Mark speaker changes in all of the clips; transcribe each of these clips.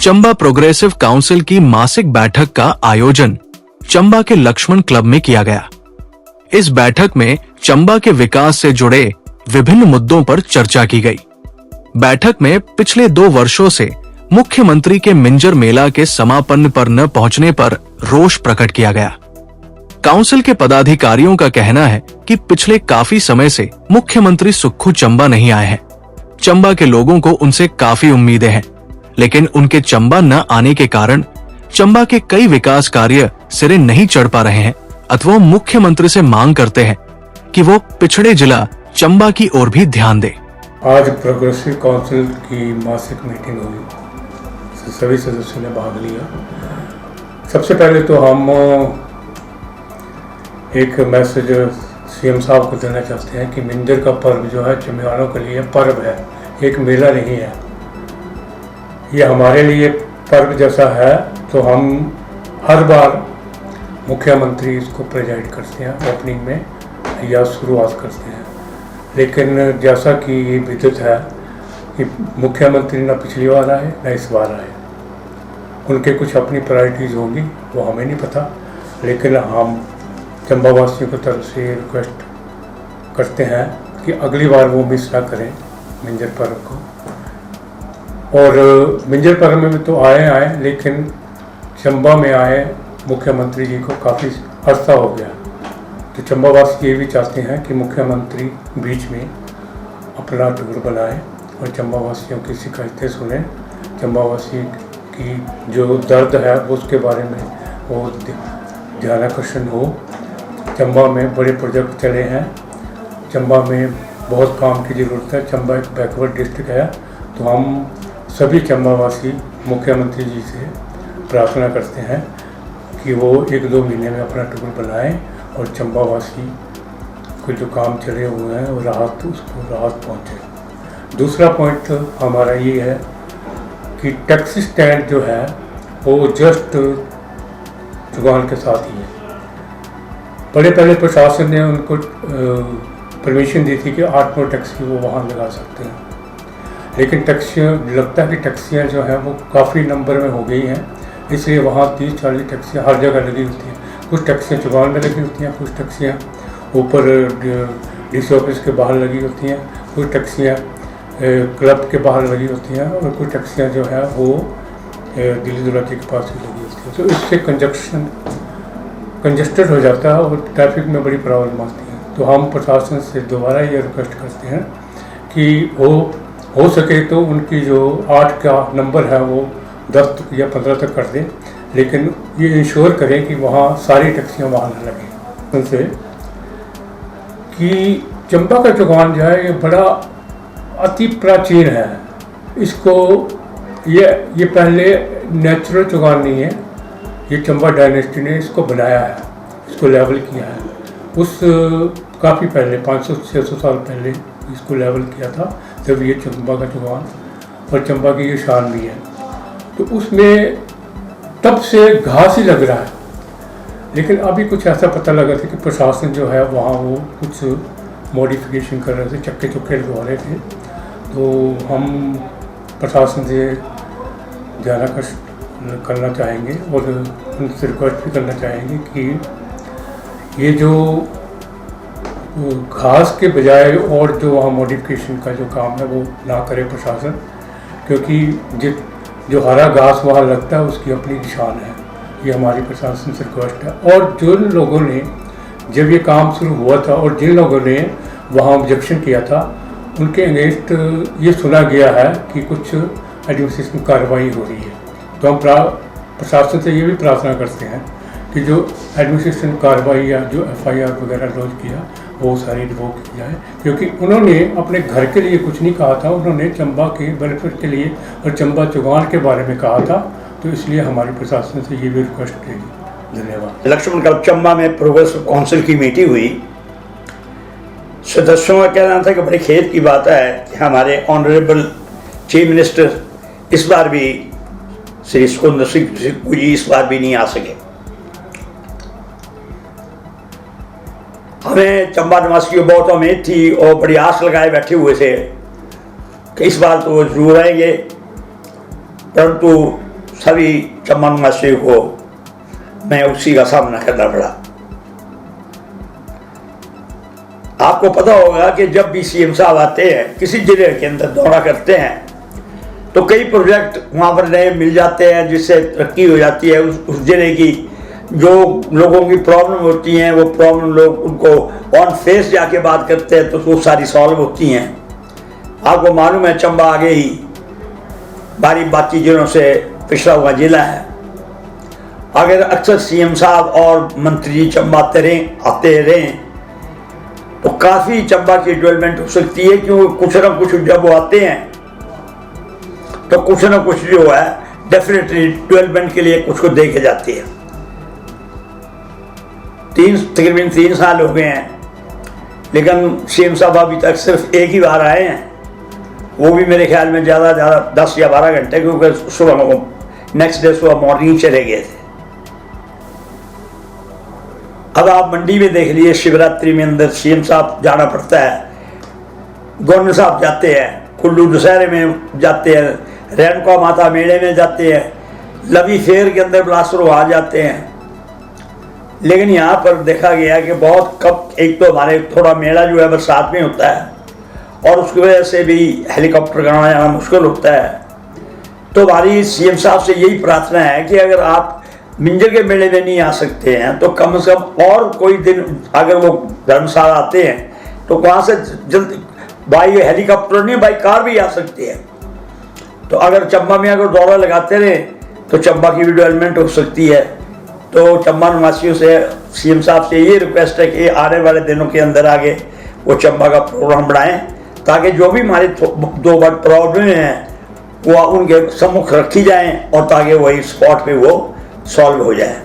Speaker 1: Chamba progressive council की मासिक बैठक का आयोजन चंबा के लक्ष्मण क्लब में किया गया। इस बैठक में चंबा के विकास से जुड़े विभिन्न मुद्दों पर चर्चा की गई। बैठक में पिछले 2 वर्षों से मुख्यमंत्री के मिंजर मेला के समापन पर न पहुंचने पर रोष प्रकट किया गया। काउंसिल के पदाधिकारियों का कहना है कि पिछले काफी समय से मुख्यमंत्री सुक्खू चंबा नहीं आए हैं। चंबा के लोगों को उनसे काफी उम्मीदें हैं, लेकिन उनके चंबा न आने के कारण चंबा के कई विकास कार्य सिरे नहीं चढ़ पा रहे हैं अथवा मुख्यमंत्री से मांग करते हैं कि वो पिछड़े जिला चंबा की ओर भी ध्यान दे।
Speaker 2: आज प्रोग्रेसिव काउंसिल की मासिक मीटिंग हुई, सभी सदस्यों ने भाग लिया। सबसे पहले तो हम एक मैसेज सीएम साहब को देना चाहते हैं कि मिंजर का पर्व जो है चंबियानों के लिए पर्व है, एक मेला नहीं है। ये हमारे लिए पर्व जैसा है, तो हम हर बार मुख्यमंत्री इसको प्रेजाइड करते हैं, ओपनिंग में या शुरुआत करते हैं। लेकिन जैसा कि ये विदित है कि मुख्यमंत्री न पिछली बार आए न इस बार आए, उनके कुछ अपनी प्रायोरिटीज़ होंगी, वो हमें नहीं पता। लेकिन हम चंबा वासियों की तरफ से रिक्वेस्ट करते हैं कि अगली बार वो मिस ना करें मिंजर पर्व को। और मिंजर पर्व में तो आए लेकिन चंबा में आए मुख्यमंत्री जी को काफ़ी अर्सा हो गया। तो चंबा वासी ये भी चाहते हैं कि मुख्यमंत्री बीच में अपना टूर बनाए और चंबा वासियों की शिकायतें सुने, चंबा वासी की जो दर्द है उसके बारे में वो ध्यानाकर्षण हो। चंबा में बड़े प्रोजेक्ट चले हैं, चंबा में बहुत काम की ज़रूरत है, चंबा एक बैकवर्ड डिस्ट्रिक्ट है। तो हम सभी चंबा वासी मुख्यमंत्री जी से प्रार्थना करते हैं कि वो 1-2 महीने में अपना टूर बनाएं और चंबा वासी को जो काम चले हुए हैं वो उसको राहत पहुँचे। दूसरा पॉइंट हमारा ये है कि टैक्सी स्टैंड जो है वो जस्ट चुगान के साथ ही है। बड़े पहले प्रशासन ने उनको परमिशन दी थी कि 8 टैक्सी वो वहाँ लगा सकते हैं, लेकिन टैक्सियाँ लगता है कि टैक्सियाँ जो हैं वो काफ़ी नंबर में हो गई हैं, इसलिए वहाँ 30-40 टैक्सियाँ हर जगह लगी होती हैं। कुछ टैक्सियाँ चुगान में लगी होती हैं, कुछ टैक्सियाँ ऊपर डीसी ऑफिस के बाहर लगी होती हैं, कुछ टैक्सियाँ क्लब के बाहर लगी होती हैं और कुछ टैक्सियाँ जो है वो दिल्ली दुराती के पास ही लगी होती हैं। तो इससे कंजस्टेड हो जाता है और ट्रैफिक में बड़ी प्रॉब्लम आती है। तो हम प्रशासन से दोबारा ये रिक्वेस्ट करते हैं कि हो सके तो उनकी जो 8 का नंबर है वो 10 या 15 तक कर दें, लेकिन ये इंश्योर करें कि वहाँ सारी टैक्सियाँ वहाँ न लगें। उनसे कि चंबा का चौगान जो है ये बड़ा अति प्राचीन है। इसको ये पहले नेचुरल चौगान नहीं है, ये चंबा डायनेस्टी ने इसको बनाया है, इसको लेवल किया है। उस काफ़ी पहले 500-600 साल पहले इसको लेवल किया था, जब ये चंबा का चौगान और चंबा की ये शान भी है। तो उसमें तब से घास ही लग रहा है, लेकिन अभी कुछ ऐसा पता लगा था कि प्रशासन जो है वहाँ वो कुछ मॉडिफिकेशन कर रहे थे, चक्के चुक्के लगवा रहे थे। तो हम प्रशासन से ध्यानाकर्षण करना चाहेंगे और उनसे रिक्वेस्ट भी करना चाहेंगे कि ये जो घास के बजाय और जो वहाँ मॉडिफिकेशन का जो काम है वो ना करे प्रशासन, क्योंकि जो हरा घास वहाँ लगता है उसकी अपनी निशान है। ये हमारी प्रशासन से रिक्वेस्ट है। और जिन लोगों ने जब ये काम शुरू हुआ था और जिन लोगों ने वहाँ ऑब्जेक्शन किया था उनके अगेंस्ट ये सुना गया है कि कुछ एडमिनिस्ट्रेशन कार्रवाई हो रही है। तो हम प्रशासन से ये भी प्रार्थना करते हैं कि जो एडमिनिस्ट्रेशन कार्रवाई या जो FIR वगैरह लॉन्च किया वो सारी रिवोक की जाए, क्योंकि उन्होंने अपने घर के लिए कुछ नहीं कहा था, उन्होंने चंबा के वेलफेयर के लिए और चंबा चौगान के बारे में कहा था। तो इसलिए हमारी प्रशासन से ये भी रिक्वेस्ट रहेगी। धन्यवाद।
Speaker 3: लक्ष्मण क्लब चंबा में प्रोग्रेसिव काउंसिल की मीटिंग हुई। सदस्यों का कहना था कि बड़ी खेद की बात है कि हमारे ऑनरेबल चीफ मिनिस्टर इस बार भी श्री सुखविंदर सिंह सुक्खू जी इस बार भी नहीं आ सके। हमें चंबा निवासी को बहुत उम्मीद थी और बड़ी आस लगाए बैठे हुए थे कि इस बार तो जरूर आएंगे, परंतु सभी चंबा निवासियों को मैं उसी का सामना करना पड़ा। आपको पता होगा कि जब भी सीएम साहब आते हैं, किसी जिले के अंदर दौरा करते हैं, तो कई प्रोजेक्ट वहाँ पर नए मिल जाते हैं जिससे तरक्की हो जाती है। उस जिले की जो लोगों की प्रॉब्लम होती हैं, वो प्रॉब्लम लोग उनको ऑन फेस जाके बात करते हैं तो वो सारी सॉल्व होती हैं। आपको मालूम है चंबा आगे ही बारी बाकी जिलों से पिछड़ा हुआ जिला है। अगर अक्सर सीएम साहब और मंत्री जी चंबा आते रहें तो काफ़ी चंबा की डेवलपमेंट हो सकती है, क्योंकि कुछ ना कुछ जब वो आते हैं तो कुछ ना कुछ जो है डेफिनेटली डेवलपमेंट के लिए कुछ को देखे जाती है। तकरीबन 3 साल हो गए हैं, लेकिन सीएम साहब अभी तक सिर्फ एक ही बार आए हैं, वो भी मेरे ख्याल में ज़्यादा 10 या 12 घंटे, क्योंकि सुबह नेक्स्ट डे सुबह मॉर्निंग चले गए थे। अब आप मंडी में देख लिए, शिवरात्रि में अंदर सीएम साहब जाना पड़ता है, गवर्नर साहब जाते हैं, कुल्लू दशहरे में जाते हैं, रेणुका माता मेले में जाते हैं, लवी फेयर के अंदर बिलासपुर आ जाते हैं। लेकिन यहाँ पर देखा गया कि बहुत कब, एक तो हमारे थोड़ा मेला जो है बरसात में होता है और उसकी वजह से भी हेलीकॉप्टर का आना जाना मुश्किल होता है। तो हमारी सीएम साहब से यही प्रार्थना है कि अगर आप मिंजर के मेले में नहीं आ सकते हैं तो कम से कम और कोई दिन अगर वो धर्मशाला आते हैं तो वहाँ से जल्दी बाई हेलीकॉप्टर नहीं, बाई कार भी आ सकती है। तो अगर चंबा में अगर दौरा लगाते रहे तो चंबा की भी डेवलपमेंट हो सकती है। तो चंबा निवासियों से सीएम साहब से ये रिक्वेस्ट है कि आने वाले दिनों के अंदर आगे वो चंबा का प्रोग्राम बढ़ाएं, ताकि जो भी हमारे 2 बड़ प्रॉब्लम हैं वो उनके सम्मुख रखी जाएं और ताकि वही स्पॉट पे वो सॉल्व हो जाए।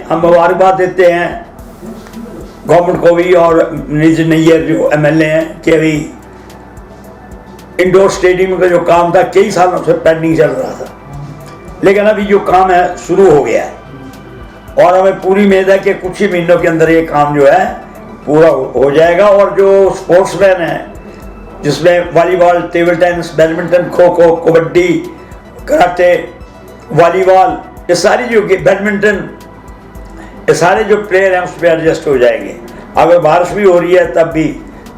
Speaker 3: हम मुबारकबाद देते हैं गवर्नमेंट को भी और निज नैयर जो एमएलए हैं कि अभी इंडोर स्टेडियम का जो काम था कई सालों से पेंडिंग चल रहा था, लेकिन अभी जो काम है शुरू हो गया है और हमें पूरी उम्मीद है कि कुछ ही महीनों के अंदर ये काम जो है पूरा हो जाएगा। और जो स्पोर्ट्समैन है जिसमें volleyball, table tennis, badminton, kho kho, kabaddi, karate, volleyball, ये सारी जो बैडमिंटन, ये सारे जो प्लेयर हैं उस पर एडजस्ट हो जाएंगे। अगर बारिश भी हो रही है तब भी,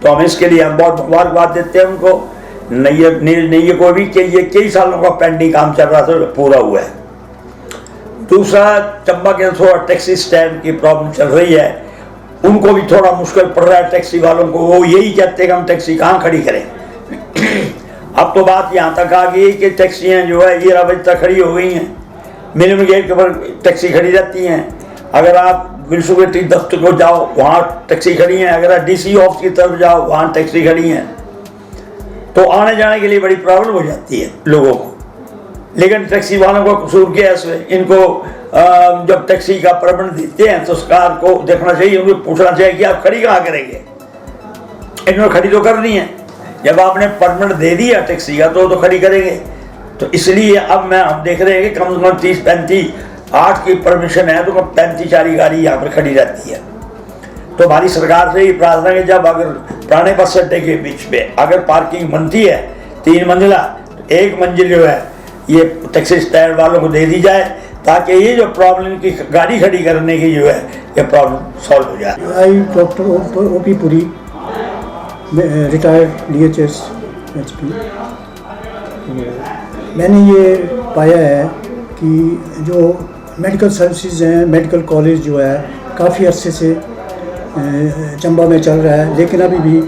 Speaker 3: तो हम इसके लिए हम बहुत मुबारकबाद देते हैं उनको, नैयर को भी कि ये कई सालों का पेंडिंग काम चल रहा था तो पूरा हुआ है। दूसरा, चंबा के थोड़ा टैक्सी स्टैंड की प्रॉब्लम चल रही है, उनको भी थोड़ा मुश्किल पड़ रहा है टैक्सी वालों को। वो यही कहते हैं कि हम टैक्सी कहाँ खड़ी करें। अब तो बात यहाँ तक आ गई कि टैक्सियाँ जो है 11 बजे तक खड़ी हो गई हैं, मिनिमम गेट के ऊपर टैक्सी खड़ी रहती हैं। अगर आप म्यूनसिपलिटी दफ्तर को जाओ वहाँ टैक्सी खड़ी हैं, अगर आप डीसी ऑफिस की तरफ जाओ वहाँ टैक्सी खड़ी हैं, तो आने जाने के लिए बड़ी प्रॉब्लम हो जाती है लोगों को। लेकिन टैक्सी वालों का कसूर क्या है इसमें? इनको जब टैक्सी का प्रबंध देते हैं तो सरकार को देखना चाहिए, उनको पूछना चाहिए कि आप खड़ी कहाँ करेंगे। इन्होंने खड़ी तो करनी है, जब आपने परमिट दे दिया टैक्सी का तो खड़ी करेंगे। तो इसलिए अब हम देख रहे हैं कि कम से कम 30-35 8 की परमिशन है तो 35-40 गाड़ी यहाँ पर खड़ी रहती है। तो हमारी सरकार से ही प्रार्थना है कि जब अगर पुराने बस अड्डे के बीच में अगर पार्किंग बनती है 3 मंजिला, तो 1 मंजिल जो है ये टैक्सी स्टैंड वालों को दे दी जाए, ताकि ये जो प्रॉब्लम की गाड़ी खड़ी करने की जो है ये प्रॉब्लम सॉल्व हो जाए।
Speaker 4: I doctor OP Puri, retired DHS HP। मैंने ये पाया है कि जो मेडिकल सर्विसेज हैं, मेडिकल कॉलेज जो है काफ़ी अरसे से चंबा में चल रहा है, लेकिन अभी भी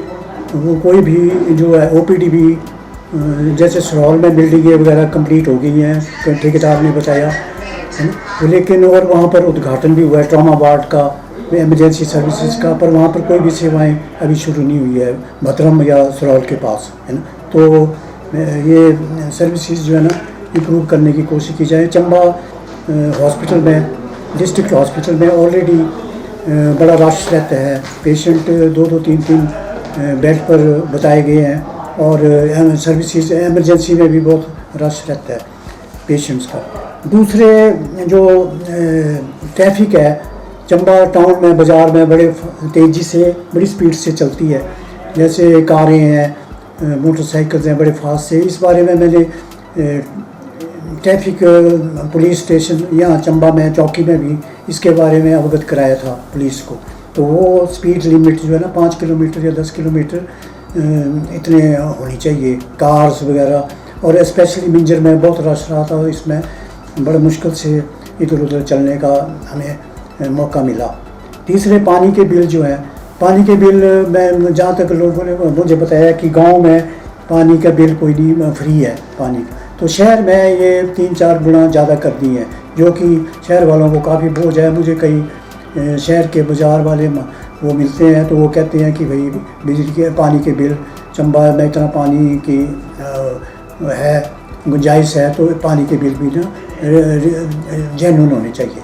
Speaker 4: वो कोई भी जो है OPD भी जैसे सरौल में बिल्डिंगें वगैरह कंप्लीट हो गई हैं, ठेकेदार ने बताया है ना, लेकिन और वहाँ पर उद्घाटन भी हुआ है ट्रॉमा वार्ड का, इमरजेंसी सर्विसेज का, पर वहाँ पर कोई भी सेवाएं अभी शुरू नहीं हुई है भद्रम या सरौल के पास, है ना। तो ये सर्विसेज जो है ना इम्प्रूव करने की कोशिश की जाए। चंबा हॉस्पिटल में, डिस्ट्रिक्ट हॉस्पिटल में ऑलरेडी बड़ा रश रहता है, पेशेंट 2-2, 3-3 बेड पर बताए गए हैं और सर्विसेज इमरजेंसी में भी बहुत रश रहता है पेशेंट्स का। दूसरे जो ट्रैफिक है चंबा टाउन में, बाज़ार में बड़े तेज़ी से, बड़ी स्पीड से चलती है, जैसे कारें हैं, मोटरसाइकिल्स हैं बड़े फास्ट से। इस बारे में मैंने ट्रैफिक पुलिस स्टेशन यहाँ चंबा में चौकी में भी इसके बारे में अवगत कराया था पुलिस को। तो वो स्पीड लिमिट जो है ना 5 किलोमीटर या 10 किलोमीटर इतने होनी चाहिए कार्स वगैरह। और स्पेशली मिंजर में बहुत रश रहा था, इसमें बड़ा मुश्किल से इधर उधर चलने का हमें मौका मिला। तीसरे पानी के बिल जो है, पानी के बिल में जहाँ तक लोगों ने मुझे बताया कि गांव में पानी का बिल कोई नहीं, फ्री है पानी। तो शहर में ये 3-4 गुना ज़्यादा कर दी है, जो कि शहर वालों को काफ़ी बोझ है। मुझे कई शहर के बाज़ार वाले वो मिलते हैं तो वो कहते हैं कि भाई बिजली के पानी के बिल चंबा में इतना पानी की है गुंजाइश है, तो पानी के बिल भी ना जेन्युइन होने चाहिए।